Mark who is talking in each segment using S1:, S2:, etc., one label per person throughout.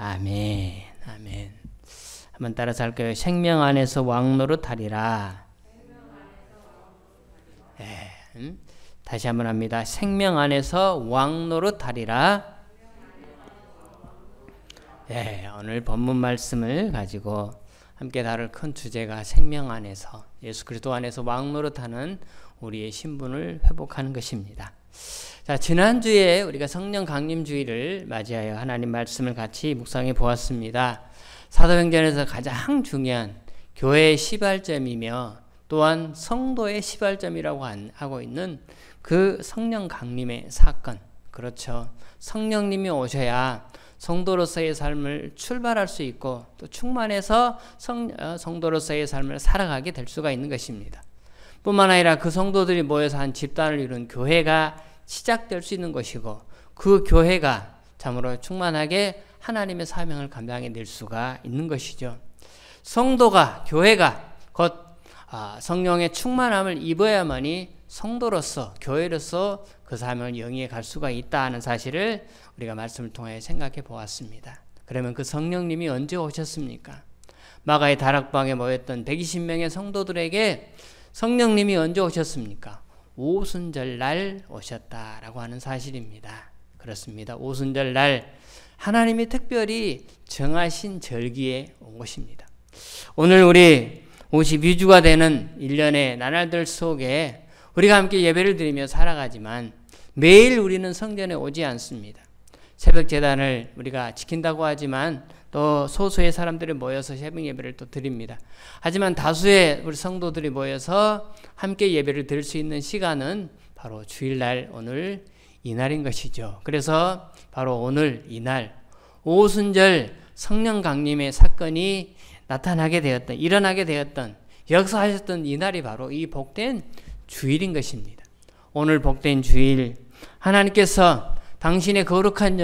S1: 아멘. 아멘. 한번 따라서 할까요? 생명 안에서 왕노릇하리라. 네. 다시 한번 합니다. 생명 안에서 왕노릇하리라. 네, 오늘 본문 말씀을 가지고 함께 다룰 큰 주제가 생명 안에서 예수 그리스도 안에서 왕노릇하는 우리의 신분을 회복하는 것입니다. 자, 지난주에 우리가 성령 강림 주일을 맞이하여 하나님 말씀을 같이 묵상해 보았습니다. 사도행전에서 가장 중요한 교회의 시발점이며 또한 성도의 시발점이라고 하고 있는 그 성령 강림의 사건. 그렇죠. 성령님이 오셔야 성도로서의 삶을 출발할 수 있고 또 충만해서 성도로서의 삶을 살아가게 될 수가 있는 것입니다. 뿐만 아니라 그 성도들이 모여서 한 집단을 이룬 교회가 시작될 수 있는 것이고 그 교회가 참으로 충만하게 하나님의 사명을 감당해낼 수가 있는 것이죠. 성도가 교회가 곧 성령의 충만함을 입어야만이 성도로서 교회로서 그 사명을 영위해 갈 수가 있다는 사실을 우리가 말씀을 통해 생각해 보았습니다. 그러면 그 성령님이 언제 오셨습니까? 마가의 다락방에 모였던 120명의 성도들에게 성령님이 언제 오셨습니까? 오순절 날 오셨다라고 하는 사실입니다. 그렇습니다. 오순절 날 하나님이 특별히 정하신 절기에 온 것입니다. 오늘 우리 52주가 되는 1년의 나날들 속에 우리가 함께 예배를 드리며 살아가지만 매일 우리는 성전에 오지 않습니다. 새벽 제단을 우리가 지킨다고 하지만 또 소수의 사람들이 모여서 새벽 예배를 또 드립니다. 하지만 다수의 우리 성도들이 모여서 함께 예배를 드릴 수 있는 시간은 바로 주일날 오늘 이날인 것이죠. 그래서 바로 오늘 이날 오순절 성령 강림의 사건이 일어나게 되었던 역사하셨던 이날이 바로 이 복된 주일인 것입니다. 오늘 복된 주일 하나님께서 당신의 거룩한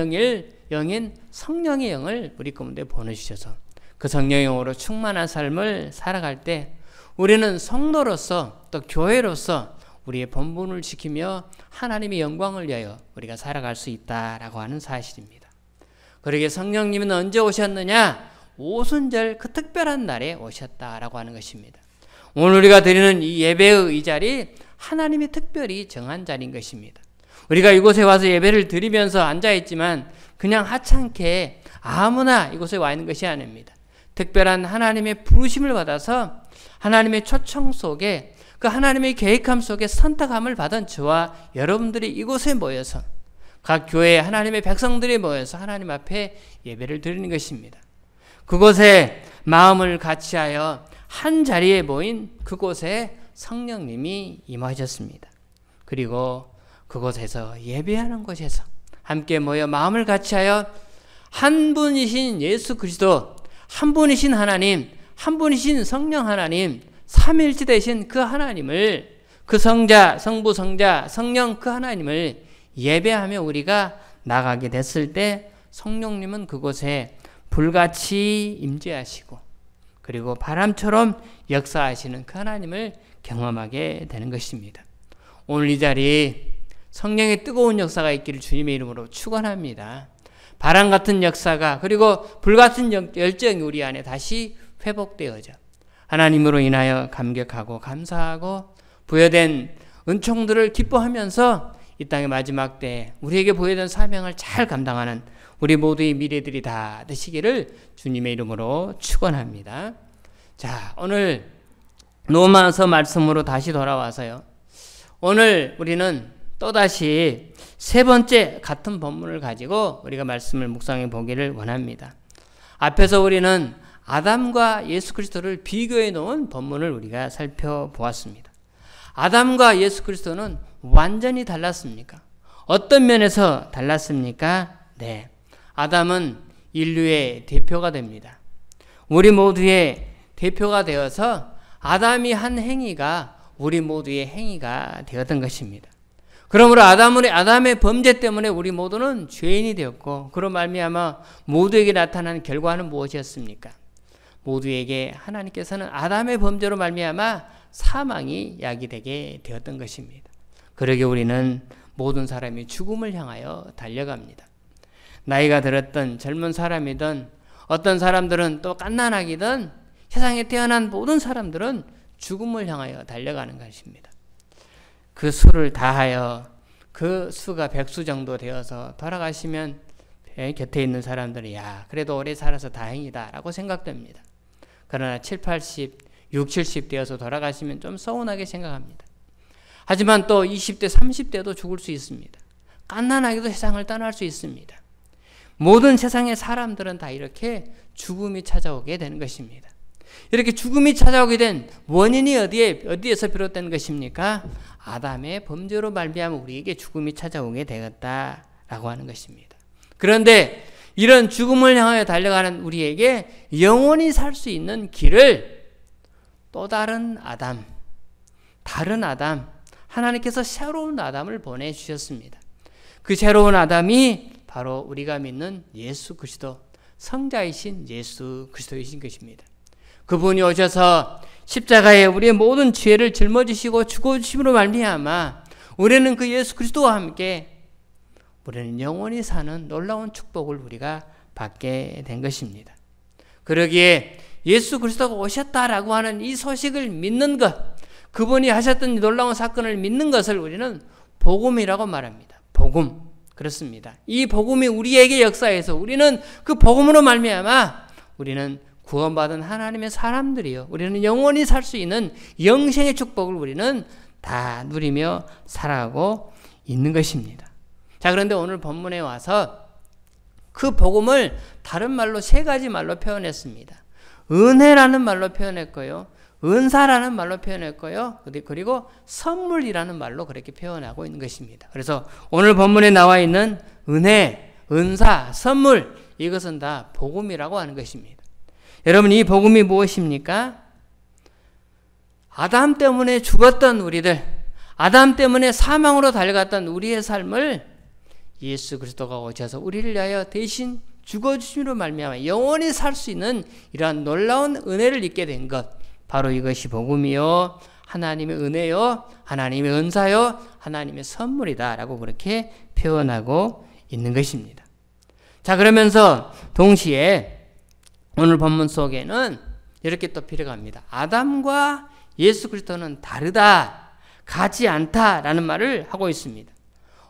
S1: 영인 성령의 영을 우리 가운데 보내주셔서 그 성령의 영으로 충만한 삶을 살아갈 때 우리는 성도로서 또 교회로서 우리의 본분을 지키며 하나님의 영광을 위하여 우리가 살아갈 수 있다라고 하는 사실입니다. 그러게 성령님은 언제 오셨느냐? 오순절 그 특별한 날에 오셨다라고 하는 것입니다. 오늘 우리가 드리는 이 예배의 이 자리 하나님이 특별히 정한 자리인 것입니다. 우리가 이곳에 와서 예배를 드리면서 앉아있지만 그냥 하찮게 아무나 이곳에 와 있는 것이 아닙니다. 특별한 하나님의 부르심을 받아서 하나님의 초청 속에 그 하나님의 계획함 속에 선택함을 받은 저와 여러분들이 이곳에 모여서 각 교회에 하나님의 백성들이 모여서 하나님 앞에 예배를 드리는 것입니다. 그곳에 마음을 같이하여 한 자리에 모인 그곳에 성령님이 임하셨습니다. 그리고 그곳에서 예배하는 곳에서 함께 모여 마음을 같이하여 한 분이신 예수 그리스도, 한 분이신 하나님, 한 분이신 성령 하나님, 삼위일체 되신 그 하나님을, 그 성자, 성부, 성자, 성령 그 하나님을 예배하며 우리가 나가게 됐을 때 성령님은 그곳에 불같이 임재하시고 그리고 바람처럼 역사하시는 그 하나님을 경험하게 되는 것입니다. 오늘 이 자리 성령의 뜨거운 역사가 있기를 주님의 이름으로 축원합니다. 바람 같은 역사가 그리고 불 같은 열정이 우리 안에 다시 회복되어져 하나님으로 인하여 감격하고 감사하고 부여된 은총들을 기뻐하면서 이 땅의 마지막 때 우리에게 부여된 사명을 잘 감당하는 우리 모두의 미래들이 다 되시기를 주님의 이름으로 축원합니다. 자, 오늘 로마서 말씀으로 다시 돌아와서요. 오늘 우리는 또다시 세 번째 같은 본문을 가지고 우리가 말씀을 묵상해 보기를 원합니다. 앞에서 우리는 아담과 예수 그리스도를 비교해 놓은 본문을 우리가 살펴보았습니다. 아담과 예수 그리스도는 완전히 달랐습니까? 어떤 면에서 달랐습니까? 네, 아담은 인류의 대표가 됩니다. 우리 모두의 대표가 되어서 아담이 한 행위가 우리 모두의 행위가 되었던 것입니다. 그러므로 아담의 범죄 때문에 우리 모두는 죄인이 되었고 그로 말미암아 모두에게 나타난 결과는 무엇이었습니까? 모두에게 하나님께서는 아담의 범죄로 말미암아 사망이 야기되게 되었던 것입니다. 그러게 우리는 모든 사람이 죽음을 향하여 달려갑니다. 나이가 들었던 젊은 사람이든 어떤 사람들은 또 갓난아기든 세상에 태어난 모든 사람들은 죽음을 향하여 달려가는 것입니다. 그 수를 다하여 그 수가 100수 정도 되어서 돌아가시면 곁에 있는 사람들이 야 그래도 오래 살아서 다행이다 라고 생각됩니다. 그러나 7, 80, 6, 70 되어서 돌아가시면 좀 서운하게 생각합니다. 하지만 또 20대, 30대도 죽을 수 있습니다. 갓난아기도 세상을 떠날 수 있습니다. 모든 세상의 사람들은 다 이렇게 죽음이 찾아오게 되는 것입니다. 이렇게 죽음이 찾아오게 된 원인이 어디에서 비롯된 것입니까? 아담의 범죄로 말미암아 우리에게 죽음이 찾아오게 되었다라고 하는 것입니다. 그런데 이런 죽음을 향하여 달려가는 우리에게 영원히 살 수 있는 길을 또 다른 아담, 하나님께서 새로운 아담을 보내주셨습니다. 그 새로운 아담이 바로 우리가 믿는 예수 그리스도, 성자이신 예수 그리스도이신 것입니다. 그분이 오셔서 십자가에 우리의 모든 죄를 짊어지시고 죽어주심으로 말미암아 우리는 그 예수 그리스도와 함께 우리는 영원히 사는 놀라운 축복을 우리가 받게 된 것입니다. 그러기에 예수 그리스도가 오셨다라고 하는 이 소식을 믿는 것, 그분이 하셨던 놀라운 사건을 믿는 것을 우리는 복음이라고 말합니다. 복음. 그렇습니다. 이 복음이 우리에게 역사해서 우리는 그 복음으로 말미암아 우리는 구원받은 하나님의 사람들이요. 우리는 영원히 살 수 있는 영생의 축복을 우리는 다 누리며 살아가고 있는 것입니다. 자, 그런데 오늘 본문에 와서 그 복음을 다른 말로 세 가지 말로 표현했습니다. 은혜라는 말로 표현했고요. 은사라는 말로 표현했고요. 그리고 선물이라는 말로 그렇게 표현하고 있는 것입니다. 그래서 오늘 본문에 나와 있는 은혜, 은사, 선물 이것은 다 복음이라고 하는 것입니다. 여러분 이 복음이 무엇입니까? 아담 때문에 죽었던 우리들, 아담 때문에 사망으로 달려갔던 우리의 삶을 예수 그리스도가 오셔서 우리를 위하여 대신 죽어주심으로 말미암아 영원히 살 수 있는 이러한 놀라운 은혜를 입게 된 것, 바로 이것이 복음이요, 하나님의 은혜요, 하나님의 은사요, 하나님의 선물이다 라고 그렇게 표현하고 있는 것입니다. 자, 그러면서 동시에 오늘 본문 속에는 이렇게 또 필요합니다. 아담과 예수 그리스도는 다르다, 같지 않다라는 말을 하고 있습니다.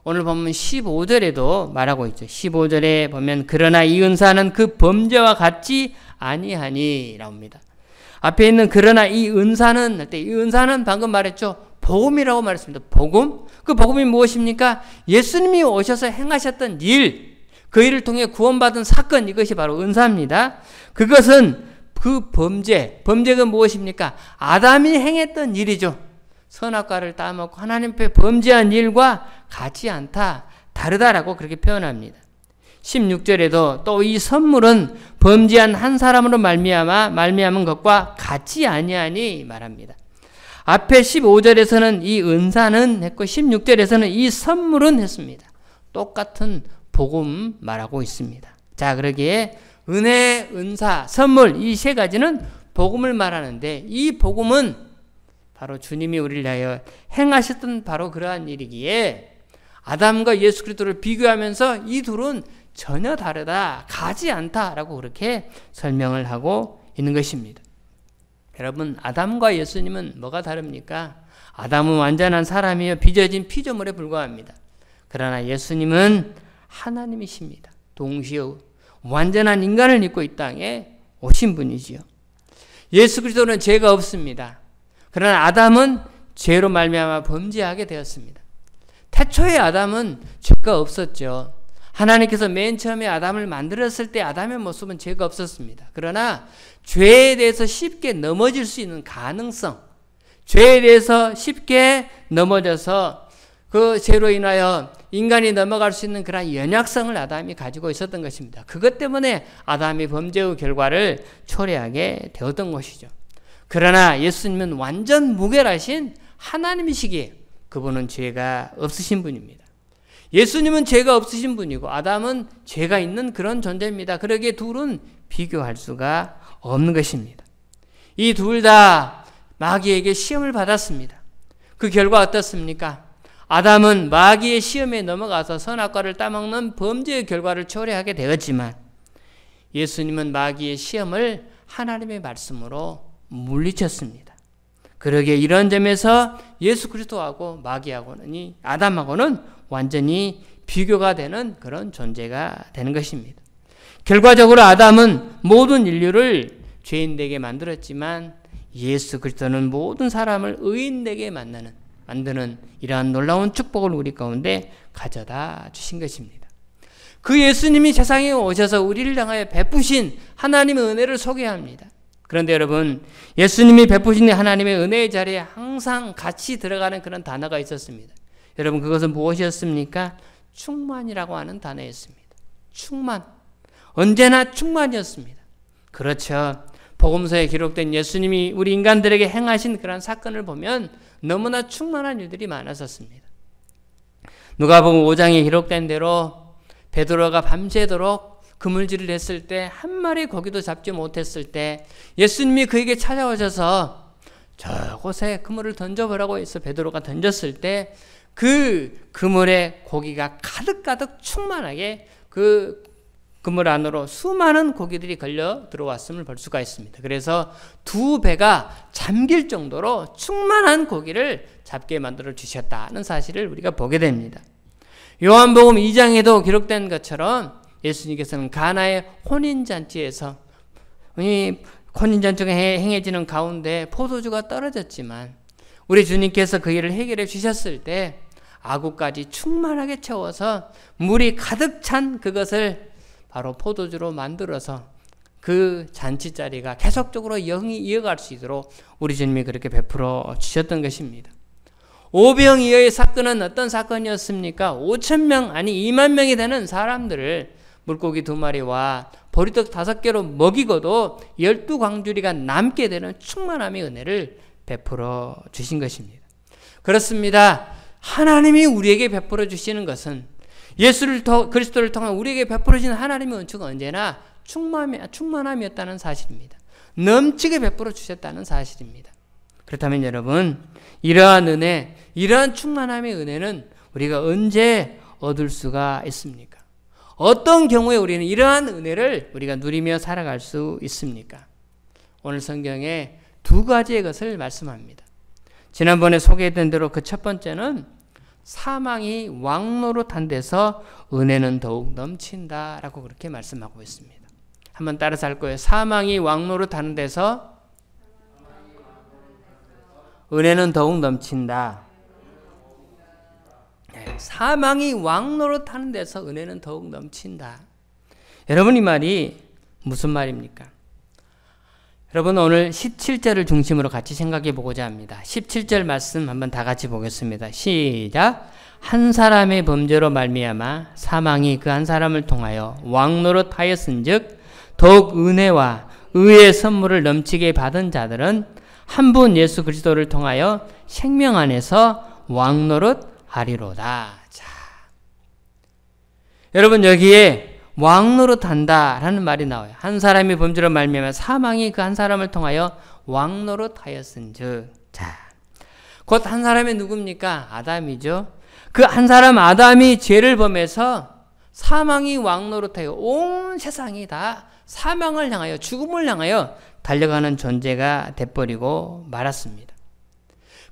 S1: 오늘 본문 15절에도 말하고 있죠. 15절에 보면 그러나 이 은사는 그 범죄와 같지 아니하니 라옵니다. 앞에 있는 그러나 이 은사는 할 때 이 은사는 방금 말했죠. 복음이라고 말했습니다. 복음? 그 복음이 무엇입니까? 예수님이 오셔서 행하셨던 일, 그 일을 통해 구원받은 사건, 이것이 바로 은사입니다. 그것은 그 범죄가 무엇입니까? 아담이 행했던 일이죠. 선악과를 따먹고 하나님 앞에 범죄한 일과 같지 않다, 다르다라고 그렇게 표현합니다. 16절에도 또 이 선물은 범죄한 한 사람으로 말미암은 것과 같지 아니하니 말합니다. 앞에 15절에서는 이 은사는 했고 16절에서는 이 선물은 했습니다. 똑같은 복음 말하고 있습니다. 자, 그러기에 은혜, 은사, 선물 이 세 가지는 복음을 말하는데 이 복음은 바로 주님이 우리를 위하여 행하셨던 바로 그러한 일이기에 아담과 예수 그리스도를 비교하면서 이 둘은 전혀 다르다, 가지 않다라고 그렇게 설명을 하고 있는 것입니다. 여러분, 아담과 예수님은 뭐가 다릅니까? 아담은 완전한 사람이요 빚어진 피조물에 불과합니다. 그러나 예수님은 하나님이십니다. 동시에 완전한 인간을 입고 이 땅에 오신 분이지요. 예수 그리스도는 죄가 없습니다. 그러나 아담은 죄로 말미암아 범죄하게 되었습니다. 태초에 아담은 죄가 없었죠. 하나님께서 맨 처음에 아담을 만들었을 때 아담의 모습은 죄가 없었습니다. 그러나 죄에 대해서 쉽게 넘어질 수 있는 가능성, 죄에 대해서 쉽게 넘어져서 그 죄로 인하여 인간이 넘어갈 수 있는 그런 연약성을 아담이 가지고 있었던 것입니다. 그것 때문에 아담이 범죄의 결과를 초래하게 되었던 것이죠. 그러나 예수님은 완전 무결하신 하나님이시기에 그분은 죄가 없으신 분입니다. 예수님은 죄가 없으신 분이고 아담은 죄가 있는 그런 존재입니다. 그러기에 둘은 비교할 수가 없는 것입니다. 이 둘 다 마귀에게 시험을 받았습니다. 그 결과 어떻습니까? 아담은 마귀의 시험에 넘어가서 선악과를 따먹는 범죄의 결과를 초래하게 되었지만 예수님은 마귀의 시험을 하나님의 말씀으로 물리쳤습니다. 그러기에 이런 점에서 예수 그리스도하고 마귀하고는 아담하고는 완전히 비교가 되는 그런 존재가 되는 것입니다. 결과적으로 아담은 모든 인류를 죄인되게 만들었지만 예수 그리스도는 모든 사람을 의인되게 만드는 이러한 놀라운 축복을 우리 가운데 가져다 주신 것입니다. 그 예수님이 세상에 오셔서 우리를 향하여 베푸신 하나님의 은혜를 소개합니다. 그런데 여러분, 예수님이 베푸신 하나님의 은혜의 자리에 항상 같이 들어가는 그런 단어가 있었습니다. 여러분, 그것은 무엇이었습니까? 충만이라고 하는 단어였습니다. 충만. 언제나 충만이었습니다. 그렇죠. 복음서에 기록된 예수님이 우리 인간들에게 행하신 그런 사건을 보면 너무나 충만한 일들이 많았었습니다. 누가복음 5장에 기록된 대로 베드로가 밤새도록 그물질을 했을 때 한 마리 고기도 잡지 못했을 때 예수님이 그에게 찾아오셔서 저곳에 그물을 던져보라고 해서 베드로가 던졌을 때 그 그물에 고기가 가득가득 충만하게 그 그물 안으로 수많은 고기들이 걸려 들어왔음을 볼 수가 있습니다. 그래서 두 배가 잠길 정도로 충만한 고기를 잡게 만들어 주셨다는 사실을 우리가 보게 됩니다. 요한복음 2장에도 기록된 것처럼 예수님께서는 가나의 혼인잔치에서 이 혼인잔치가 행해지는 가운데 포도주가 떨어졌지만 우리 주님께서 그 일을 해결해 주셨을 때 아구까지 충만하게 채워서 물이 가득 찬 그것을 바로 포도주로 만들어서 그 잔치자리가 계속적으로 영이 이어갈 수 있도록 우리 주님이 그렇게 베풀어 주셨던 것입니다. 오병이어의 사건은 어떤 사건이었습니까? 5,000명 아니 2만 명이 되는 사람들을 물고기 2마리와 보리떡 5개로 먹이고도 12광주리가 남게 되는 충만함의 은혜를 베풀어 주신 것입니다. 그렇습니다. 하나님이 우리에게 베풀어 주시는 것은 그리스도를 통한 우리에게 베풀어 주신 하나님의 은총은 언제나 충만함이었다는 사실입니다. 넘치게 베풀어 주셨다는 사실입니다. 그렇다면 여러분, 이러한 은혜, 이러한 충만함의 은혜는 우리가 언제 얻을 수가 있습니까? 어떤 경우에 우리는 이러한 은혜를 우리가 누리며 살아갈 수 있습니까? 오늘 성경에 두 가지의 것을 말씀합니다. 지난번에 소개했던 대로 그 첫 번째는 사망이 왕노릇한 데서 은혜는 더욱 넘친다라고 그렇게 말씀하고 있습니다. 한번 따라서 할 거예요. 사망이 왕노릇하는 데서 은혜는 더욱 넘친다. 사망이 왕노릇하는 데서 은혜는 더욱 넘친다. 여러분, 이 말이 무슨 말입니까? 여러분, 오늘 17절을 중심으로 같이 생각해 보고자 합니다. 17절 말씀 한번 다 같이 보겠습니다. 시작. 한 사람의 범죄로 말미암아 사망이 그 한 사람을 통하여 왕노릇하였은즉 더욱 은혜와 의의 선물을 넘치게 받은 자들은 한 분 예수 그리스도를 통하여 생명 안에서 왕노릇하리로다. 자, 여러분, 여기에 왕노릇한다라는 말이 나와요. 한 사람이 범죄로 말미암아 사망이 그 한 사람을 통하여 왕노릇하였은즉. 자, 곧 한 사람이 누굽니까? 아담이죠. 그 한 사람 아담이 죄를 범해서 사망이 왕노릇하여 온 세상이 다 사망을 향하여 죽음을 향하여 달려가는 존재가 돼버리고 말았습니다.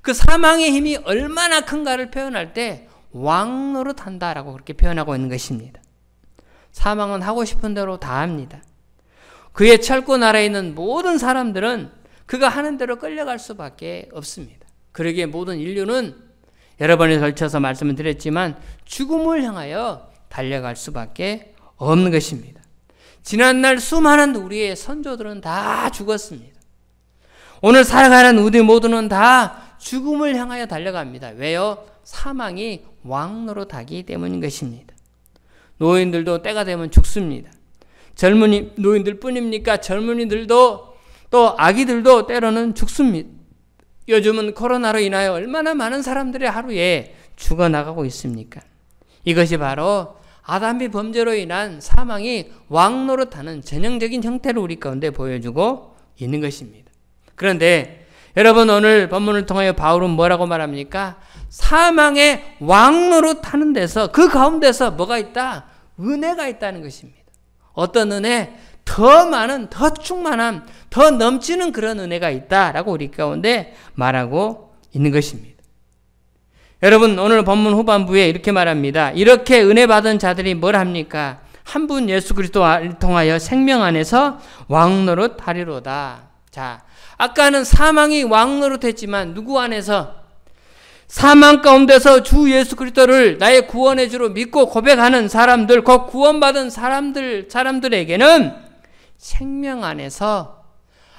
S1: 그 사망의 힘이 얼마나 큰가를 표현할 때 왕노릇한다라고 그렇게 표현하고 있는 것입니다. 사망은 하고 싶은 대로 다 합니다. 그의 철권 아래에 있는 모든 사람들은 그가 하는 대로 끌려갈 수밖에 없습니다. 그러기에 모든 인류는 여러 번에 걸쳐서 말씀을 드렸지만 죽음을 향하여 달려갈 수밖에 없는 것입니다. 지난날 수많은 우리의 선조들은 다 죽었습니다. 오늘 살아가는 우리 모두는 다 죽음을 향하여 달려갑니다. 왜요? 사망이 왕노릇하기 때문인 것입니다. 노인들도 때가 되면 죽습니다. 젊은이 노인들 뿐입니까? 젊은이들도 또 아기들도 때로는 죽습니다. 요즘은 코로나로 인하여 얼마나 많은 사람들이 하루에 죽어나가고 있습니까? 이것이 바로 아담의 범죄로 인한 사망이 왕노릇하는 전형적인 형태를 우리 가운데 보여주고 있는 것입니다. 그런데 여러분 오늘 본문을 통하여 바울은 뭐라고 말합니까? 사망의 왕노릇하는 데서 그 가운데서 뭐가 있다? 은혜가 있다는 것입니다. 어떤 은혜? 더 많은, 더 충만한, 더 넘치는 그런 은혜가 있다라고 우리 가운데 말하고 있는 것입니다. 여러분 오늘 본문 후반부에 이렇게 말합니다. 이렇게 은혜 받은 자들이 뭘 합니까? 한 분 예수 그리스도를 통하여 생명 안에서 왕노릇 하리로다. 자, 아까는 사망이 왕노릇 했지만 누구 안에서? 사망 가운데서 주 예수 그리스도를 나의 구원의 주로 믿고 고백하는 사람들, 곧 구원받은 사람들에게는 생명 안에서,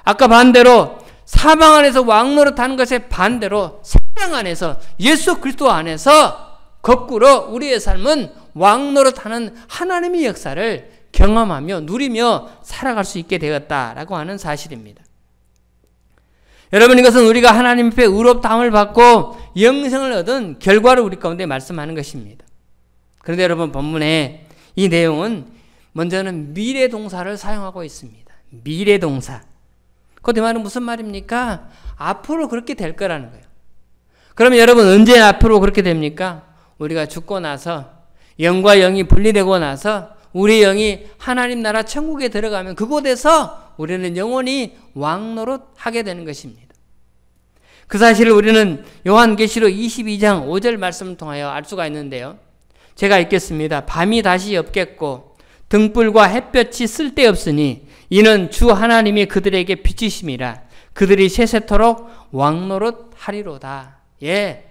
S1: 아까 반대로 사망 안에서 왕노릇하는 것의 반대로 생명 안에서, 예수 그리스도 안에서 거꾸로 우리의 삶은 왕노릇하는 하나님의 역사를 경험하며 누리며 살아갈 수 있게 되었다라고 하는 사실입니다. 여러분, 이것은 우리가 하나님 앞에 의롭다함을 받고 영생을 얻은 결과를 우리 가운데 말씀하는 것입니다. 그런데 여러분, 본문에 이 내용은 먼저는 미래 동사를 사용하고 있습니다. 미래 동사. 그 말은 무슨 말입니까? 앞으로 그렇게 될 거라는 거예요. 그러면 여러분, 언제 앞으로 그렇게 됩니까? 우리가 죽고 나서, 영과 영이 분리되고 나서 우리 영이 하나님 나라 천국에 들어가면 그곳에서 우리는 영원히 왕노릇하게 되는 것입니다. 그 사실을 우리는 요한계시록 22장 5절 말씀을 통하여 알 수가 있는데요. 제가 읽겠습니다. 밤이 다시 없겠고 등불과 햇볕이 쓸데없으니 이는 주 하나님이 그들에게 빛이심이라. 그들이 세세토록 왕노릇하리로다. 예,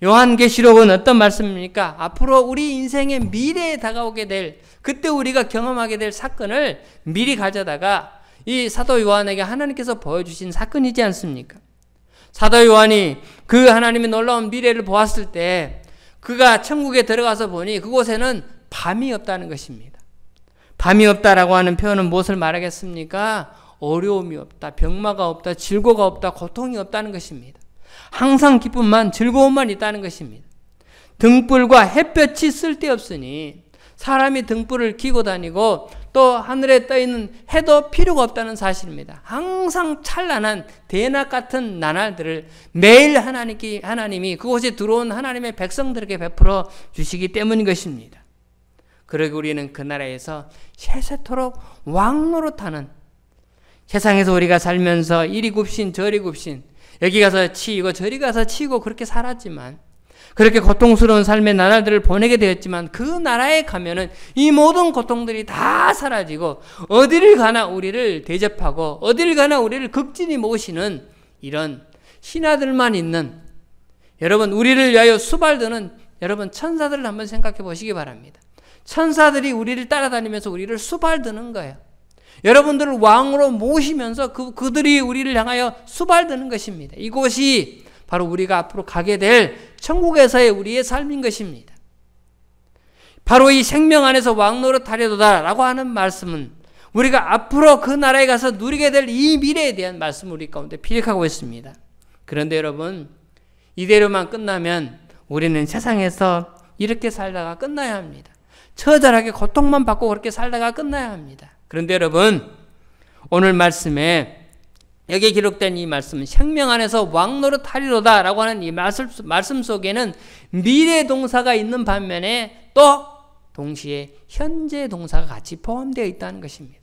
S1: 요한계시록은 어떤 말씀입니까? 앞으로 우리 인생의 미래에 다가오게 될, 그때 우리가 경험하게 될 사건을 미리 가져다가 이 사도 요한에게 하나님께서 보여주신 사건이지 않습니까? 사도 요한이 그 하나님의 놀라운 미래를 보았을 때 그가 천국에 들어가서 보니 그곳에는 밤이 없다는 것입니다. 밤이 없다라고 하는 표현은 무엇을 말하겠습니까? 어려움이 없다, 병마가 없다, 질고가 없다, 고통이 없다는 것입니다. 항상 기쁨만, 즐거움만 있다는 것입니다. 등불과 햇볕이 쓸데없으니 사람이 등불을 켜고 다니고 또 하늘에 떠있는 해도 필요가 없다는 사실입니다. 항상 찬란한 대낮 같은 나날들을 매일 하나님이 그곳에 들어온 하나님의 백성들에게 베풀어 주시기 때문인 것입니다. 그러고 우리는 그 나라에서 세세토록 왕노릇하는, 세상에서 우리가 살면서 이리 굽신 저리 굽신, 여기 가서 치이고 저리 가서 치이고 그렇게 살았지만, 그렇게 고통스러운 삶의 나날들을 보내게 되었지만, 그 나라에 가면은 이 모든 고통들이 다 사라지고 어디를 가나 우리를 대접하고 어디를 가나 우리를 극진히 모시는 이런 신하들만 있는, 여러분 우리를 위하여 수발드는 여러분 천사들을 한번 생각해 보시기 바랍니다. 천사들이 우리를 따라다니면서 우리를 수발드는 거예요. 여러분들을 왕으로 모시면서 그들이 우리를 향하여 수발드는 것입니다. 이곳이 바로 우리가 앞으로 가게 될 천국에서의 우리의 삶인 것입니다. 바로 이 생명 안에서 왕노릇하려도다 라고 하는 말씀은 우리가 앞으로 그 나라에 가서 누리게 될 이 미래에 대한 말씀을 우리 가운데 피력하고 있습니다. 그런데 여러분, 이대로만 끝나면 우리는 세상에서 이렇게 살다가 끝나야 합니다. 처절하게 고통만 받고 그렇게 살다가 끝나야 합니다. 그런데 여러분, 오늘 말씀에 여기에 기록된 이 말씀은 생명 안에서 왕노릇하리로다 라고 하는 이 말씀 속에는 미래 동사가 있는 반면에 또 동시에 현재 동사가 같이 포함되어 있다는 것입니다.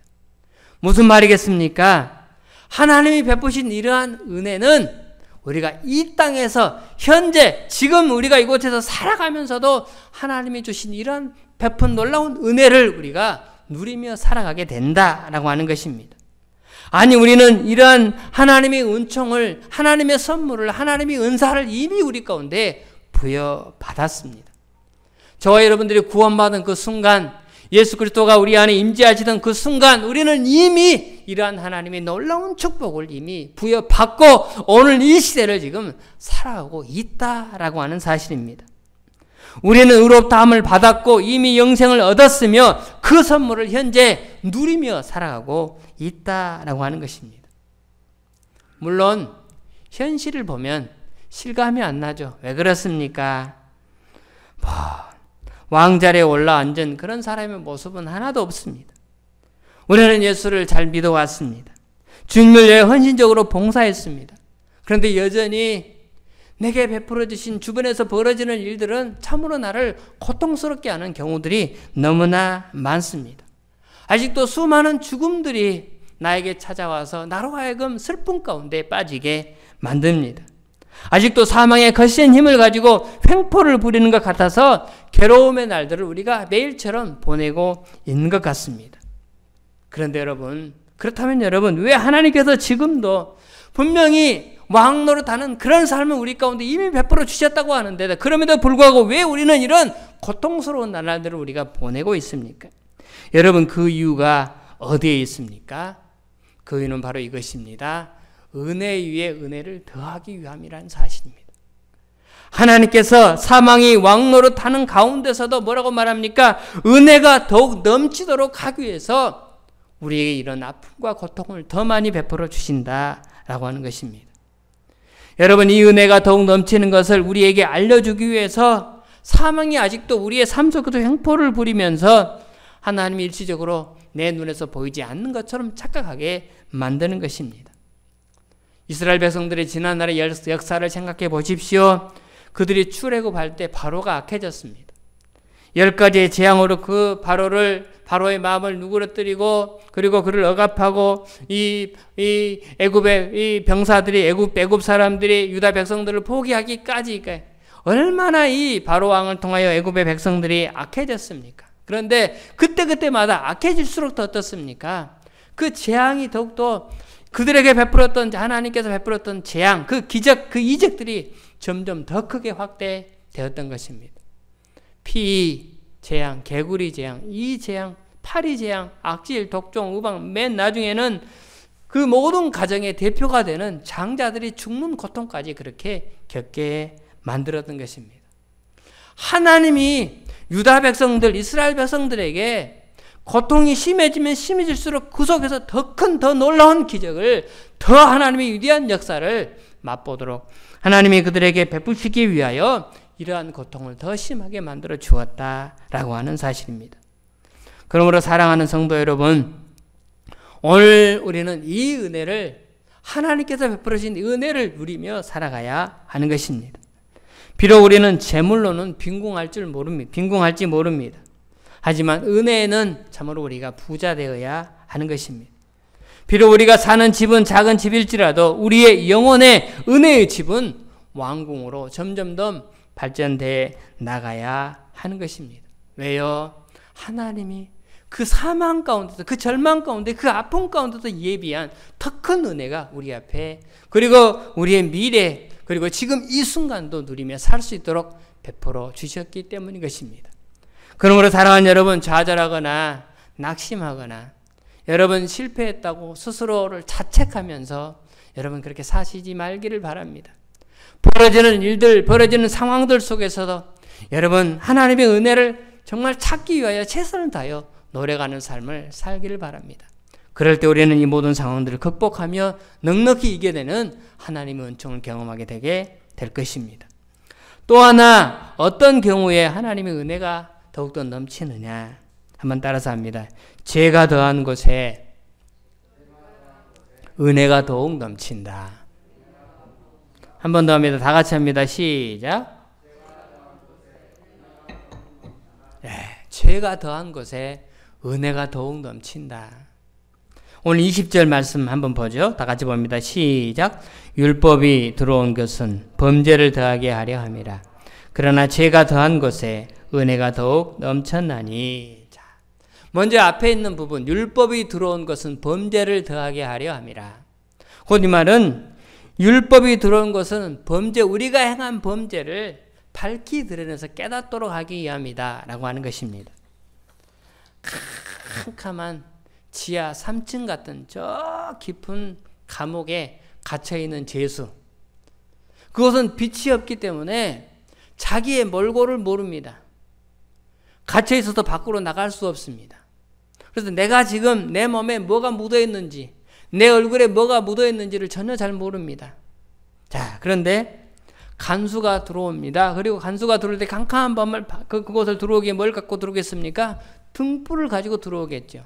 S1: 무슨 말이겠습니까? 하나님이 베푸신 이러한 은혜는 우리가 이 땅에서 현재 지금 우리가 이곳에서 살아가면서도 하나님이 주신 이러한 베푼 놀라운 은혜를 우리가 누리며 살아가게 된다라고 하는 것입니다. 아니, 우리는 이러한 하나님의 은총을, 하나님의 선물을, 하나님의 은사를 이미 우리 가운데 부여받았습니다. 저와 여러분들이 구원받은 그 순간, 예수 그리스도가 우리 안에 임재하시던 그 순간 우리는 이미 이러한 하나님의 놀라운 축복을 이미 부여받고 오늘 이 시대를 지금 살아가고 있다라고 하는 사실입니다. 우리는 의롭다함을 받았고 이미 영생을 얻었으며 그 선물을 현재 누리며 살아가고 있다라고 하는 것입니다. 물론 현실을 보면 실감이 안 나죠. 왜 그렇습니까? 왕자리에 올라앉은 그런 사람의 모습은 하나도 없습니다. 우리는 예수를 잘 믿어왔습니다. 주님을 위해 헌신적으로 봉사했습니다. 그런데 여전히 내게 베풀어 주신 주변에서 벌어지는 일들은 참으로 나를 고통스럽게 하는 경우들이 너무나 많습니다. 아직도 수많은 죽음들이 나에게 찾아와서 나로 하여금 슬픔 가운데 빠지게 만듭니다. 아직도 사망의 거센 힘을 가지고 횡포를 부리는 것 같아서 괴로움의 날들을 우리가 매일처럼 보내고 있는 것 같습니다. 그런데 여러분, 그렇다면 여러분, 왜 하나님께서 지금도 분명히 왕 노릇하는 그런 삶을 우리 가운데 이미 베풀어 주셨다고 하는데, 그럼에도 불구하고 왜 우리는 이런 고통스러운 나날들을 우리가 보내고 있습니까? 여러분, 그 이유가 어디에 있습니까? 그 이유는 바로 이것입니다. 은혜 위에 은혜를 더하기 위함이라는 사실입니다. 하나님께서 사망이 왕노릇하는 가운데서도 뭐라고 말합니까? 은혜가 더욱 넘치도록 하기 위해서 우리에게 이런 아픔과 고통을 더 많이 베풀어 주신다라고 하는 것입니다. 여러분, 이 은혜가 더욱 넘치는 것을 우리에게 알려주기 위해서 사망이 아직도 우리의 삶 속에도 횡포를 부리면서 하나님이 일시적으로 내 눈에서 보이지 않는 것처럼 착각하게 만드는 것입니다. 이스라엘 백성들의 지난날의 역사를 생각해 보십시오. 그들이 출애굽할 때 바로가 악해졌습니다. 10가지의 재앙으로 그 바로의 마음을 누그러뜨리고, 그리고 그를 억압하고, 이 애굽의 이 병사들이, 애굽 사람들이 유다 백성들을 포기하기까지, 얼마나 이 바로 왕을 통하여 애굽의 백성들이 악해졌습니까? 그런데 그때마다 악해질수록 더 어떻습니까? 그 재앙이 더욱더 그들에게 베풀었던, 하나님께서 베풀었던 재앙, 그 기적, 그 이적들이 점점 더 크게 확대되었던 것입니다. 피 재앙, 개구리 재앙, 이 재앙, 파리 재앙, 악질, 독종, 우방, 맨 나중에는 그 모든 가정의 대표가 되는 장자들이 죽는 고통까지 그렇게 겪게 만들었던 것입니다. 하나님이 유다 백성들, 이스라엘 백성들에게 고통이 심해지면 심해질수록 그 속에서 더 큰, 더 놀라운 기적을, 더 하나님의 위대한 역사를 맛보도록 하나님이 그들에게 베푸시기 위하여 이러한 고통을 더 심하게 만들어 주었다라고 하는 사실입니다. 그러므로 사랑하는 성도 여러분, 오늘 우리는 이 은혜를, 하나님께서 베풀어 주신 은혜를 누리며 살아가야 하는 것입니다. 비록 우리는 재물로는 빈궁할지 모릅니다. 하지만 은혜에는 참으로 우리가 부자 되어야 하는 것입니다. 비록 우리가 사는 집은 작은 집일지라도 우리의 영혼의 은혜의 집은 왕궁으로 점점 더 발전되어 나가야 하는 것입니다. 왜요? 하나님이 그 사망 가운데서, 그 절망 가운데, 그 아픔 가운데서 예비한 더 큰 은혜가 우리 앞에, 그리고 우리의 미래, 그리고 지금 이 순간도 누리며 살 수 있도록 베풀어 주셨기 때문인 것입니다. 그러므로 사랑하는 여러분, 좌절하거나 낙심하거나 여러분 실패했다고 스스로를 자책하면서 여러분 그렇게 사시지 말기를 바랍니다. 벌어지는 일들, 벌어지는 상황들 속에서도 여러분 하나님의 은혜를 정말 찾기 위하여 최선을 다하여 노력하는 삶을 살기를 바랍니다. 그럴 때 우리는 이 모든 상황들을 극복하며 넉넉히 이겨내는 하나님의 은총을 경험하게 되게 될 것입니다. 또 하나, 어떤 경우에 하나님의 은혜가 더욱더 넘치느냐, 한번 따라서 합니다. 죄가 더한 곳에 은혜가 더욱 넘친다. 한 번 더 합니다. 다 같이 합니다. 시작. 죄가 더한 곳에 은혜가 더욱 넘친다. 오늘 20절 말씀 한번 보죠. 다 같이 봅니다. 시작. 율법이 들어온 것은 범죄를 더하게 하려 함이라. 그러나 죄가 더한 곳에 은혜가 더욱 넘쳤나니. 자, 먼저 앞에 있는 부분, 율법이 들어온 것은 범죄를 더하게 하려 함이라. 곧 이 말은 율법이 들어온 것은 우리가 행한 범죄를 밝히 드러내서 깨닫도록 하기 위함이다 라고 하는 것입니다. 캄캄한 지하 3층 같은 저 깊은 감옥에 갇혀있는 죄수, 그것은 빛이 없기 때문에 자기의 몰골을 모릅니다. 갇혀있어서 밖으로 나갈 수 없습니다. 그래서 내가 지금 내 몸에 뭐가 묻어있는지, 내 얼굴에 뭐가 묻어있는지를 전혀 잘 모릅니다. 자, 그런데 간수가 들어옵니다. 그리고 간수가 들어올 때 캄캄한 밤을 그곳을 들어오기에 뭘 갖고 들어오겠습니까? 등불을 가지고 들어오겠죠.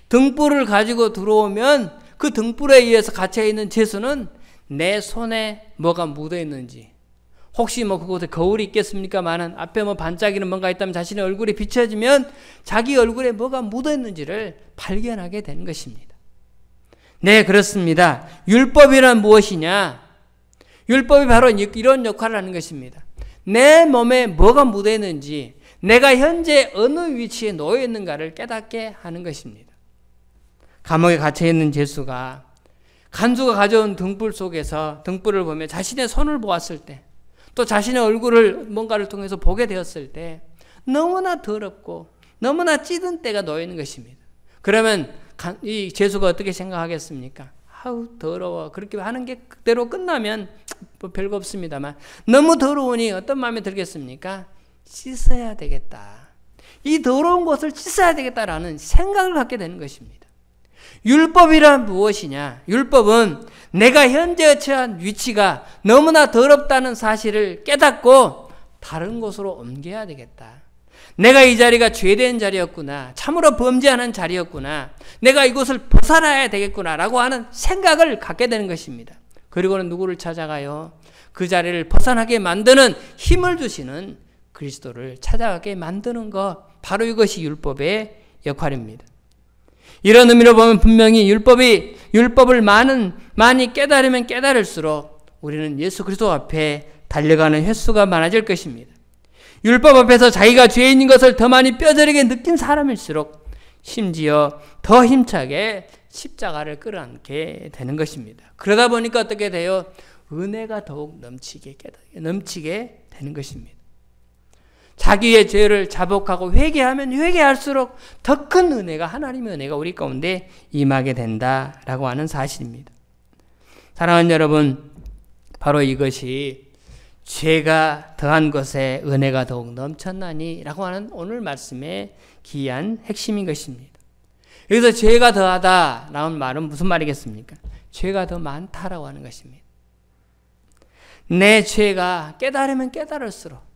S1: 등불을 가지고 들어오면 그 등불에 의해서 갇혀있는 죄수는 내 손에 뭐가 묻어 있는지, 혹시 뭐 그곳에 거울이 있겠습니까마는 앞에 뭐 반짝이는 뭔가 있다면 자신의 얼굴이 비춰지면 자기 얼굴에 뭐가 묻어 있는지를 발견하게 되는 것입니다. 네, 그렇습니다. 율법이란 무엇이냐? 율법이 바로 이런 역할을 하는 것입니다. 내 몸에 뭐가 묻어 있는지, 내가 현재 어느 위치에 놓여 있는가를 깨닫게 하는 것입니다. 감옥에 갇혀 있는 제수가 간수가 가져온 등불 속에서 등불을 보며 자신의 손을 보았을 때, 또 자신의 얼굴을 뭔가를 통해서 보게 되었을 때 너무나 더럽고 너무나 찌든 때가 놓여 있는 것입니다. 그러면 이 제수가 어떻게 생각하겠습니까? 아우 더러워. 그렇게 하는 게 그대로 끝나면 뭐 별거 없습니다만, 너무 더러우니 어떤 마음이 들겠습니까? 씻어야 되겠다. 이 더러운 것을 씻어야 되겠다라는 생각을 갖게 되는 것입니다. 율법이란 무엇이냐? 율법은 내가 현재 처한 위치가 너무나 더럽다는 사실을 깨닫고 다른 곳으로 옮겨야 되겠다. 내가 이 자리가 죄된 자리였구나. 참으로 범죄하는 자리였구나. 내가 이곳을 벗어나야 되겠구나 라고 하는 생각을 갖게 되는 것입니다. 그리고는 누구를 찾아가요? 그 자리를 벗어나게 만드는 힘을 주시는 그리스도를 찾아가게 만드는 것, 바로 이것이 율법의 역할입니다. 이런 의미로 보면 분명히 율법을 많이 깨달으면 깨달을수록 우리는 예수 그리스도 앞에 달려가는 횟수가 많아질 것입니다. 율법 앞에서 자기가 죄인인 것을 더 많이 뼈저리게 느낀 사람일수록 심지어 더 힘차게 십자가를 끌어안게 되는 것입니다. 그러다 보니까 어떻게 돼요? 은혜가 더욱 넘치게 되는 것입니다. 자기의 죄를 자복하고 회개하면 회개할수록 더 큰 은혜가, 하나님의 은혜가 우리 가운데 임하게 된다라고 하는 사실입니다. 사랑하는 여러분, 바로 이것이 죄가 더한 것에 은혜가 더욱 넘쳤나니 라고 하는 오늘 말씀의 기이한 핵심인 것입니다. 여기서 죄가 더하다라는 말은 무슨 말이겠습니까? 죄가 더 많다라고 하는 것입니다. 내 죄가 깨달으면 깨달을수록,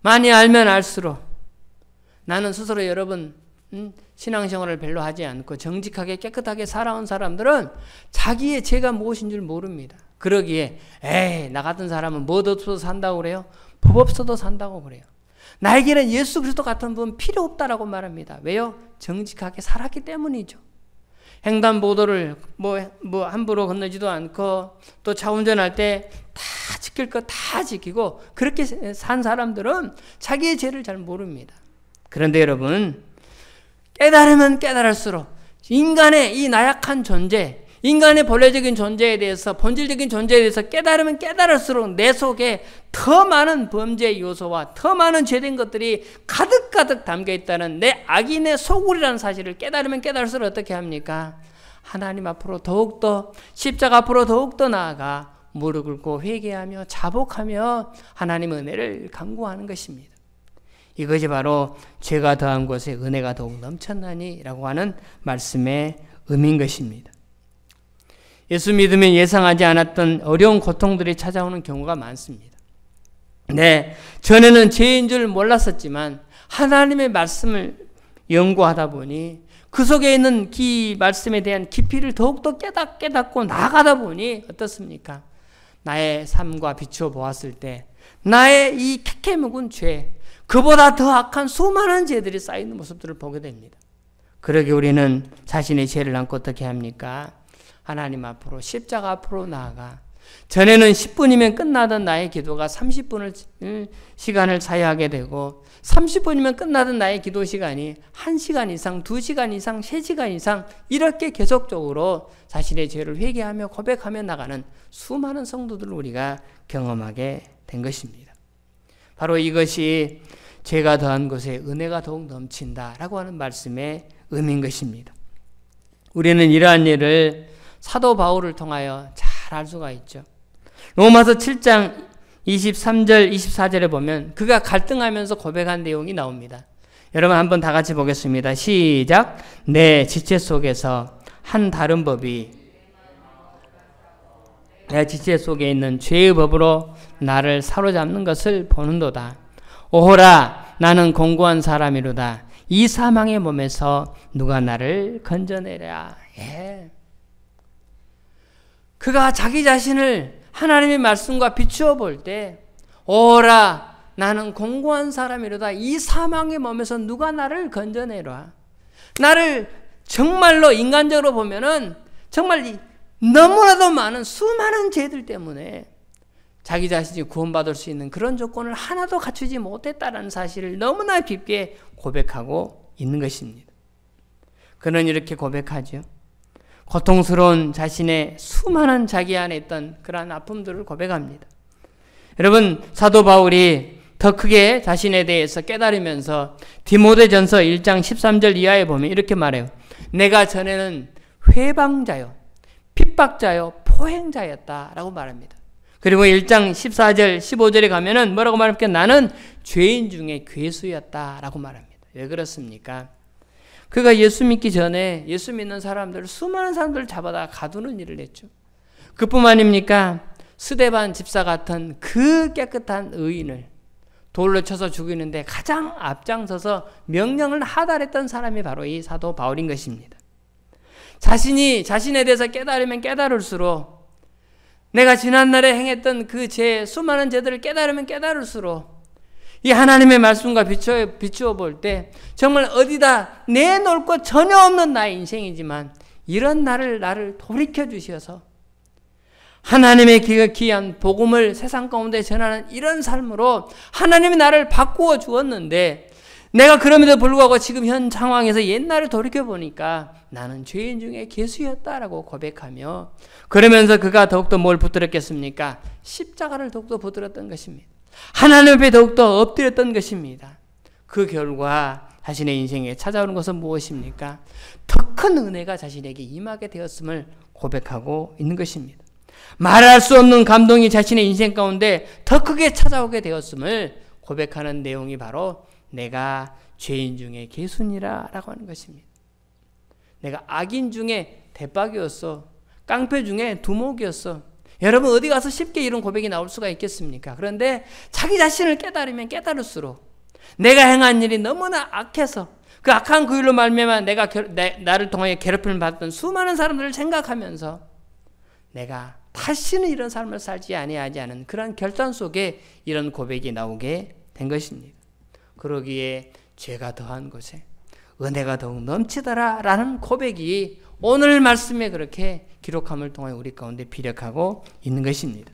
S1: 많이 알면 알수록, 나는 스스로 여러분 신앙생활을 별로 하지 않고 정직하게 깨끗하게 살아온 사람들은 자기의 죄가 무엇인 줄 모릅니다. 그러기에 나 같은 사람은 뭐 없어도 산다고 그래요? 법 없어도 산다고 그래요. 나에게는 예수 그리스도 같은 분 필요 없다라고 말합니다. 왜요? 정직하게 살았기 때문이죠. 횡단보도를 함부로 건너지도 않고, 또 차 운전할 때 다 지킬 거 다 지키고, 그렇게 산 사람들은 자기의 죄를 잘 모릅니다. 그런데 여러분, 깨달으면 깨달을수록 인간의 이 나약한 존재, 인간의 본래적인 존재에 대해서, 본질적인 존재에 대해서 깨달으면 깨달을수록 내 속에 더 많은 범죄 요소와 더 많은 죄된 것들이 가득가득 담겨 있다는, 내 악인의 소굴이라는 사실을 깨달으면 깨달을수록 어떻게 합니까? 하나님 앞으로 더욱더, 십자가 앞으로 더욱더 나아가 무릎 꿇고 회개하며 자복하며 하나님의 은혜를 간구하는 것입니다. 이것이 바로 죄가 더한 곳에 은혜가 더욱 넘쳤나니 라고 하는 말씀의 의미인 것입니다. 예수 믿으면 예상하지 않았던 어려운 고통들이 찾아오는 경우가 많습니다. 네, 전에는 죄인 줄 몰랐었지만 하나님의 말씀을 연구하다 보니 그 속에 있는 말씀에 대한 깊이를 더욱더 깨닫고 나아가다 보니 어떻습니까? 나의 삶과 비추어 보았을 때 나의 이 캐캐 묵은 죄, 그보다 더 악한 수많은 죄들이 쌓이는 모습들을 보게 됩니다. 그러게 우리는 자신의 죄를 안고 어떻게 합니까? 하나님 앞으로, 십자가 앞으로 나아가, 전에는 10분이면 끝나던 나의 기도가 30분을 시간을 사용하게 되고, 30분이면 끝나던 나의 기도 시간이 1시간 이상, 2시간 이상, 3시간 이상 이렇게 계속적으로 자신의 죄를 회개하며 고백하며 나가는 수많은 성도들을 우리가 경험하게 된 것입니다. 바로 이것이 죄가 더한 곳에 은혜가 더욱 넘친다라고 하는 말씀의 의미인 것입니다. 우리는 이러한 일을 사도 바울을 통하여 잘 알 수가 있죠. 로마서 7장 23절 24절에 보면 그가 갈등하면서 고백한 내용이 나옵니다. 여러분 한번 다 같이 보겠습니다. 시작. 내 지체 속에서 한 다른 법이, 내 지체 속에 있는 죄의 법으로 나를 사로잡는 것을 보는도다. 오호라, 나는 공고한 사람이로다. 이 사망의 몸에서 누가 나를 건져내랴. 그가 자기 자신을 하나님의 말씀과 비추어 볼 때 오라 나는 공고한 사람이로다. 이 사망의 몸에서 누가 나를 건져내라. 나를 정말로 인간적으로 보면은 정말 너무나도 많은 수많은 죄들 때문에 자기 자신이 구원받을 수 있는 그런 조건을 하나도 갖추지 못했다는 사실을 너무나 깊게 고백하고 있는 것입니다. 그는 이렇게 고백하죠. 고통스러운 자신의 수많은 자기 안에 있던 그러한 아픔들을 고백합니다. 여러분, 사도 바울이 더 크게 자신에 대해서 깨달으면서 디모데전서 1장 13절 이하에 보면 이렇게 말해요. 내가 전에는 회방자요, 핍박자요, 포행자였다라고 말합니다. 그리고 1장 14절, 15절에 가면은 뭐라고 말합니까? 나는 죄인 중에 괴수였다라고 말합니다. 왜 그렇습니까? 그가 예수 믿기 전에 예수 믿는 사람들, 수많은 사람들을 잡아다 가두는 일을 했죠. 그뿐만 아닙니까? 스데반 집사 같은 그 깨끗한 의인을 돌로 쳐서 죽이는데 가장 앞장서서 명령을 하달했던 사람이 바로 이 사도 바울인 것입니다. 자신이 자신에 대해서 깨달으면 깨달을수록, 내가 지난날에 행했던 그 죄, 수많은 죄들을 깨달으면 깨달을수록 이 하나님의 말씀과 비추어 볼 때 정말 어디다 내놓을 것 전혀 없는 나의 인생이지만 이런 나를 돌이켜 주셔서 하나님의 귀한 복음을 세상 가운데 전하는 이런 삶으로 하나님이 나를 바꾸어 주었는데, 내가 그럼에도 불구하고 지금 현 상황에서 옛날을 돌이켜 보니까 나는 죄인 중에 괴수였다라고 고백하며, 그러면서 그가 더욱더 뭘 붙들었겠습니까? 십자가를 더욱더 붙들었던 것입니다. 하나님 앞에 더욱더 엎드렸던 것입니다. 그 결과 자신의 인생에 찾아오는 것은 무엇입니까? 더 큰 은혜가 자신에게 임하게 되었음을 고백하고 있는 것입니다. 말할 수 없는 감동이 자신의 인생 가운데 더 크게 찾아오게 되었음을 고백하는 내용이 바로 내가 죄인 중에 괴수니라 라고 하는 것입니다. 내가 악인 중에 대박이었어. 깡패 중에 두목이었어. 여러분, 어디 가서 쉽게 이런 고백이 나올 수가 있겠습니까? 그런데 자기 자신을 깨달으면 깨달을수록 내가 행한 일이 너무나 악해서 그 악한 그 일로 말미암아 나를 통하여 괴롭힘을 받던 수많은 사람들을 생각하면서 내가 다시는 이런 삶을 살지 아니하지 않은 그런 결단 속에 이런 고백이 나오게 된 것입니다. 그러기에 죄가 더한 곳에 은혜가 더욱 넘치더라 라는 고백이 오늘 말씀에 그렇게 기록함을 통해 우리 가운데 비력하고 있는 것입니다.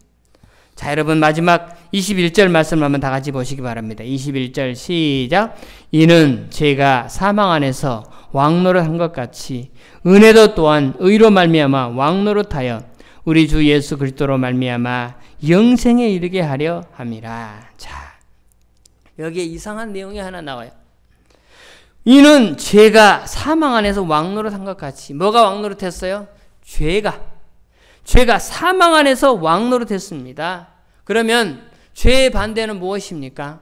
S1: 자, 여러분, 마지막 21절 말씀을 한번 다 같이 보시기 바랍니다. 21절 시작. 이는 제가 사망 안에서 왕노릇한 것 같이 은혜도 또한 의로 말미암아 왕노릇하여 우리 주 예수 그리스도로 말미암아 영생에 이르게 하려 함이라. 자, 여기에 이상한 내용이 하나 나와요. 이는 죄가 사망 안에서 왕노릇한 것 같이. 뭐가 왕노릇했어요? 죄가 사망 안에서 왕노릇했습니다. 그러면 죄의 반대는 무엇입니까?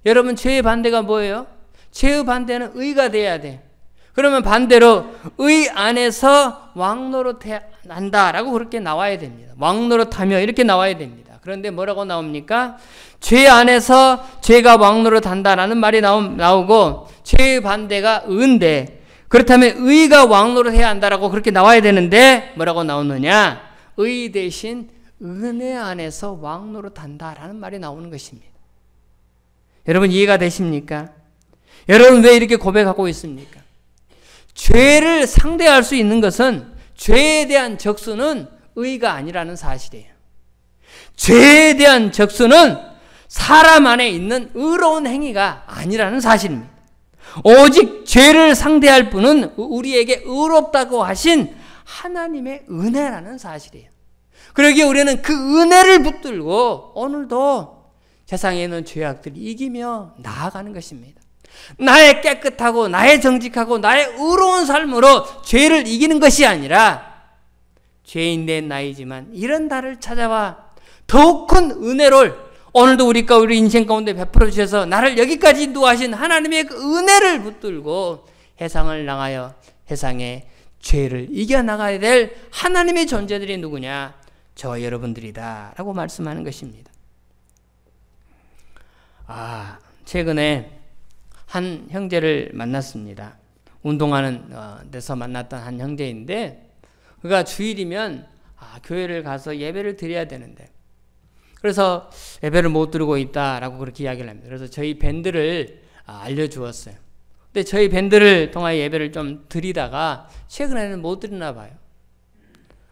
S1: 여러분, 죄의 반대가 뭐예요? 죄의 반대는 의가 돼야 돼. 그러면 반대로 의 안에서 왕노릇한다라고 그렇게 나와야 됩니다. 왕노릇하며 이렇게 나와야 됩니다. 그런데 뭐라고 나옵니까? 죄 안에서 죄가 왕노릇한다라는 말이 나오고 죄의 반대가 의인데, 그렇다면 의가 왕노릇해야 한다라고 그렇게 나와야 되는데 뭐라고 나오느냐? 의 대신 은혜 안에서 왕노릇한다라는 말이 나오는 것입니다. 여러분, 이해가 되십니까? 여러분, 왜 이렇게 고백하고 있습니까? 죄를 상대할 수 있는 것은, 죄에 대한 적수는 의가 아니라는 사실이에요. 죄에 대한 적수는 사람 안에 있는 의로운 행위가 아니라는 사실입니다. 오직 죄를 상대할 분은 우리에게 의롭다고 하신 하나님의 은혜라는 사실이에요. 그러기에 우리는 그 은혜를 붙들고 오늘도 세상에 있는 죄악들을 이기며 나아가는 것입니다. 나의 깨끗하고 나의 정직하고 나의 의로운 삶으로 죄를 이기는 것이 아니라 죄인 된 나이지만 이런 나를 찾아와 더욱 큰 은혜를 오늘도 우리 인생 가운데 베풀어 주셔서 나를 여기까지 인도하신 하나님의 그 은혜를 붙들고 세상을 향하여 세상의 죄를 이겨나가야 될 하나님의 존재들이 누구냐? 저와 여러분들이다 라고 말씀하는 것입니다. 최근에 한 형제를 만났습니다. 운동하는 데서 만났던 한 형제인데, 그가 주일이면 교회를 가서 예배를 드려야 되는데, 그래서 예배를 못 드리고 있다라고 그렇게 이야기를 합니다. 그래서 저희 밴드를 알려주었어요. 근데 저희 밴드를 통하여 예배를 좀 드리다가 최근에는 못 드리나 봐요.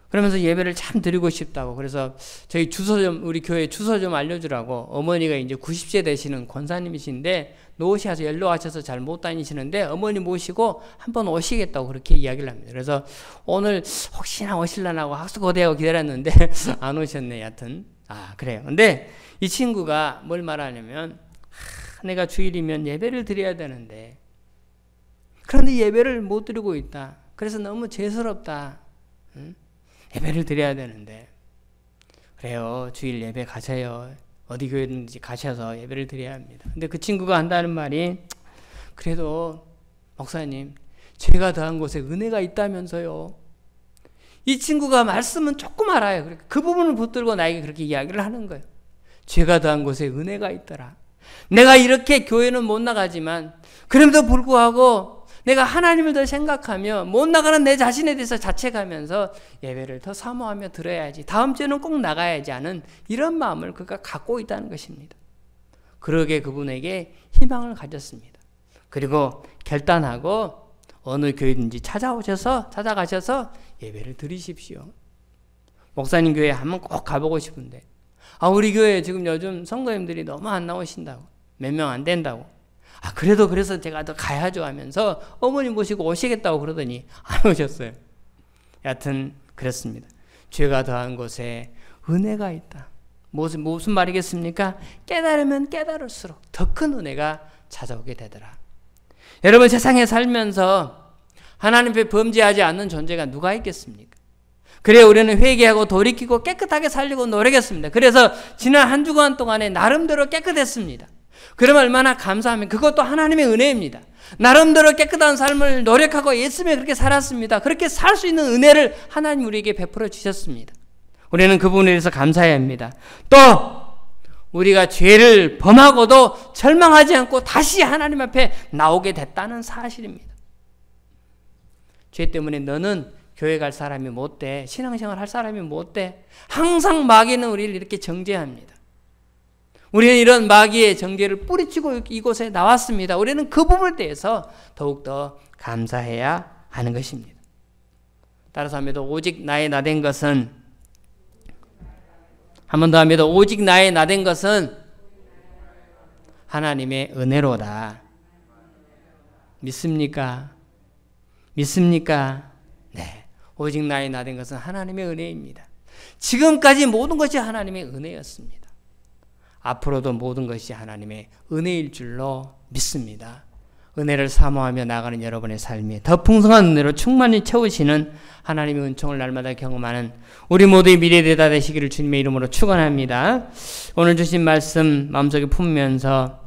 S1: 그러면서 예배를 참 드리고 싶다고, 그래서 저희 우리 교회 주소 좀 알려주라고, 어머니가 이제 90세 되시는 권사님이신데 노시하셔서 연로하셔서 잘 못 다니시는데 어머니 모시고 한번 오시겠다고 그렇게 이야기를 합니다. 그래서 오늘 혹시나 오실라나고 학수고대하고 기다렸는데 안 오셨네. 여하튼 그래요. 근데 이 친구가 뭘 말하냐면, 내가 주일이면 예배를 드려야 되는데 그런데 예배를 못 드리고 있다. 그래서 너무 죄스럽다. 응? 예배를 드려야 되는데. 그래요. 주일 예배 가세요. 어디 교회든지 가셔서 예배를 드려야 합니다. 근데 그 친구가 한다는 말이, 그래도 목사님, 죄가 더한 곳에 은혜가 있다면서요. 이 친구가 말씀은 조금 알아요. 그 부분을 붙들고 나에게 그렇게 이야기를 하는 거예요. 죄가 더한 곳에 은혜가 있더라. 내가 이렇게 교회는 못 나가지만 그럼에도 불구하고 내가 하나님을 더 생각하며 못 나가는 내 자신에 대해서 자책하면서 예배를 더 사모하며 들어야지, 다음 주에는 꼭 나가야지 하는 이런 마음을 그가 갖고 있다는 것입니다. 그러게 그분에게 희망을 가졌습니다. 그리고 결단하고 어느 교회든지 찾아가셔서 예배를 드리십시오. 목사님 교회 한번 꼭 가보고 싶은데, 우리 교회 지금 요즘 성도님들이 너무 안 나오신다고, 몇 명 안 된다고. 그래서 제가 더 가야죠 하면서 어머니 모시고 오시겠다고 그러더니 안 오셨어요. 여하튼 그렇습니다. 죄가 더한 곳에 은혜가 있다. 무슨 말이겠습니까? 깨달으면 깨달을수록 더 큰 은혜가 찾아오게 되더라. 여러분, 세상에 살면서 하나님 앞에 범죄하지 않는 존재가 누가 있겠습니까? 그래 우리는 회개하고 돌이키고 깨끗하게 살려고 노력했습니다. 그래서 지난 한 주간 동안에 나름대로 깨끗했습니다. 그러면 얼마나 감사하면, 그것도 하나님의 은혜입니다. 나름대로 깨끗한 삶을 노력하고 예수님이 그렇게 살았습니다. 그렇게 살 수 있는 은혜를 하나님 우리에게 베풀어 주셨습니다. 우리는 그 부분에 대해서 감사해야 합니다. 또 우리가 죄를 범하고도 절망하지 않고 다시 하나님 앞에 나오게 됐다는 사실입니다. 죄 때문에 너는 교회 갈 사람이 못 돼, 신앙생활 할 사람이 못 돼, 항상 마귀는 우리를 이렇게 정죄합니다. 우리는 이런 마귀의 정죄를 뿌리치고 이곳에 나왔습니다. 우리는 그 부분에 대해서 더욱더 감사해야 하는 것입니다. 따라서 합니다. 오직 나의 나된 것은, 한 번 더 합니다. 오직 나의 나된 것은 하나님의 은혜로다. 믿습니까? 믿습니까? 네. 오직 나의 나된 것은 하나님의 은혜입니다. 지금까지 모든 것이 하나님의 은혜였습니다. 앞으로도 모든 것이 하나님의 은혜일 줄로 믿습니다. 은혜를 사모하며 나가는 여러분의 삶이 더 풍성한 은혜로 충만히 채우시는 하나님의 은총을 날마다 경험하는 우리 모두의 미래되다 되시기를 주님의 이름으로 축원합니다. 오늘 주신 말씀 마음속에 품으면서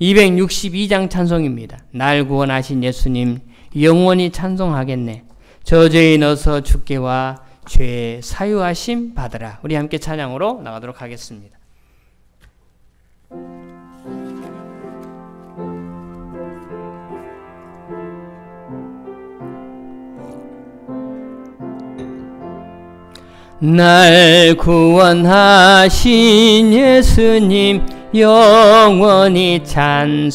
S1: 262장 찬송입니다. 날 구원하신 예수님 영원히 찬송하겠네. 저죄인 어서 주께 와 죄 사유하심 받으라. 우리 함께 찬양으로 나가도록 하겠습니다. 날 구원하신 예수님 영원히 찬송하겠네.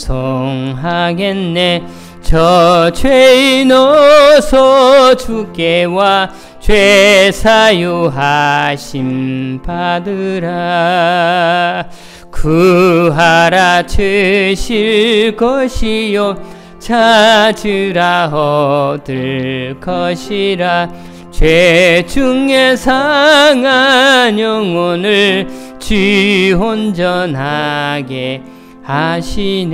S1: 저 죄인 어서 주께 와 죄 사유하심 받으라. 구하라 주실 것이요 찾으라 얻을 것이라. 죄 중에 상한 영혼을 주 온전하게 하시네.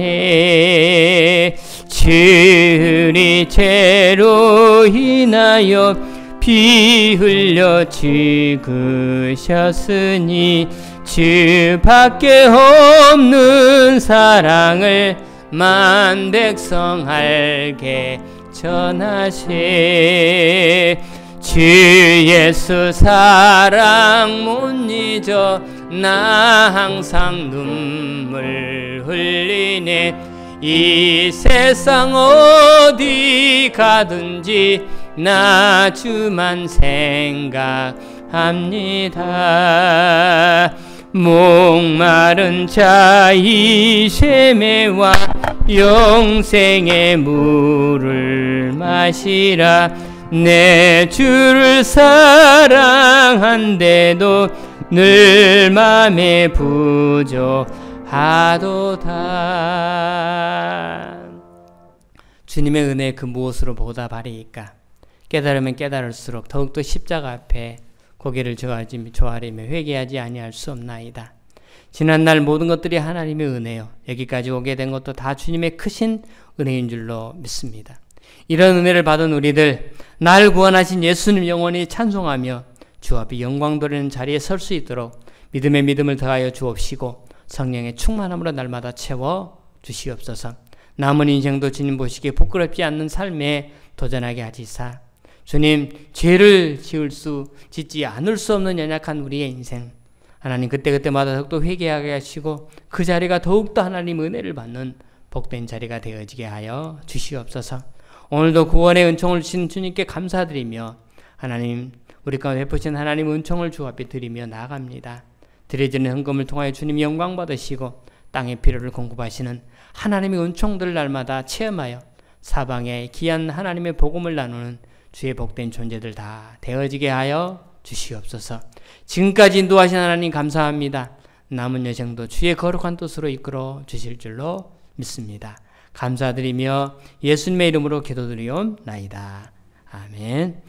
S1: 주리 죄로 인하여 피 흘려 죽으셨으니 주밖에 없는 사랑을 만 백성 알게 전하세. 주 예수 사랑 못 잊어 나 항상 눈물 흘리네. 이 세상 어디 가든지 나 주만 생각하네. 합니다. 목마른 자이 쇠매와 영생의 물을 마시라. 내 주를 사랑한데도 늘 맘에 부족하도다. 주님의 은혜 그 무엇으로 보답하리이까? 깨달으면 깨달을수록 더욱더 십자가 앞에 고개를 조아리며 회개하지 아니할 수 없나이다. 지난날 모든 것들이 하나님의 은혜요, 여기까지 오게 된 것도 다 주님의 크신 은혜인 줄로 믿습니다. 이런 은혜를 받은 우리들, 날 구원하신 예수님 영원히 찬송하며 주 앞에 영광 돌리는 자리에 설 수 있도록 믿음의 믿음을 더하여 주옵시고 성령의 충만함으로 날마다 채워 주시옵소서. 남은 인생도 주님 보시기에 부끄럽지 않는 삶에 도전하게 하시사 주님, 죄를 짓지 않을 수 없는 연약한 우리의 인생, 하나님 그때그때마다 더욱더 회개하게 하시고 그 자리가 더욱더 하나님 은혜를 받는 복된 자리가 되어지게 하여 주시옵소서. 오늘도 구원의 은총을 주신 주님께 감사드리며 하나님, 우리 가운데 베푸신 하나님 은총을 주 앞에 드리며 나아갑니다. 드려지는 헌금을 통하여 주님 영광 받으시고 땅의 필요를 공급하시는 하나님의 은총들을 날마다 체험하여 사방에 귀한 하나님의 복음을 나누는 주의 복된 존재들 다 되어지게 하여 주시옵소서. 지금까지 인도하신 하나님 감사합니다. 남은 여정도 주의 거룩한 뜻으로 이끌어 주실 줄로 믿습니다. 감사드리며 예수님의 이름으로 기도드리옵나이다. 아멘.